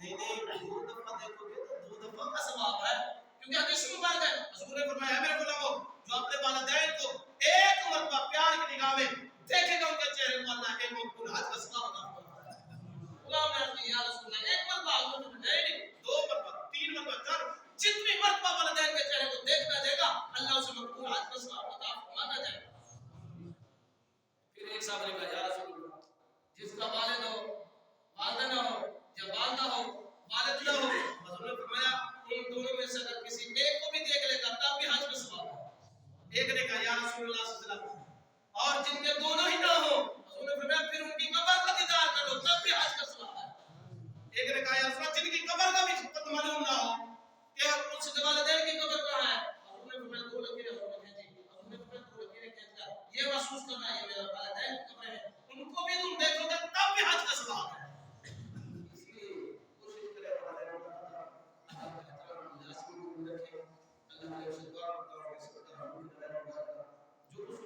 نہیں نہیں، دو دفعہ دیکھو گے تو دو دفعہ کا ثواب ہے، کیونکہ حدیث میں مبارک ہے حضور نے فرمایا میرے غلاموں جو اپنے والدین کو ایک مرتبہ پیار کی نگاہ میں دیکھے گا ان کے چہرے کو اللہ ایک مقبول حج کا ثواب عطا فرمائے گا۔ غلام نے عرض کیا یا رسول اللہ ایک مرتبہ حضور نے نہیں دو مرتبہ تین مرتبہ چار جتنی مرتبہ والدین کے چہرے کو دیکھتا جائے گا اللہ اسے مقبول حج کا ثواب عطا فرماتا جائے گا۔ پھر ایک صاحب نے کہا یا رسول اللہ جس کا والد ہو والدہ نہ ہو یا والدہ ہو والد نہ ہو، حضور نے فرمایا ان دونوں میں سے اگر کسی ایک کو بھی دیکھ لے گا تب بھی حج کا ثواب ہے۔ ایک نے کہا یا رسول اللہ صلی اللہ علیہ وسلم اور جن کے دونوں ہی نہ ہو، حضور نے فرمایا پھر ان کی قبر کا دیدار کرو تب بھی حج کا ثواب ہے۔ ایک نے کہا یا رسول اللہ جن کی قبر کا بھی معلوم نہ ہو کہ ان سے والدین کی قبر کہاں ہے، حضور نے فرمایا دو لکیریں حضور نے کھینچی، حضور نے فرمایا دو لکیریں کھینچ کر یہ محسوس کرنا یہ میرے والدین کی قبر ہے، ان کو بھی تم دیکھو گے تب بھی حج کا ثواب ہے۔ اس لیے کوشش کرے والدین کو اللہ کے احترام لازمی رکھے، اللہ نے اسے دعا کرتا ہوں کہ اس کو جو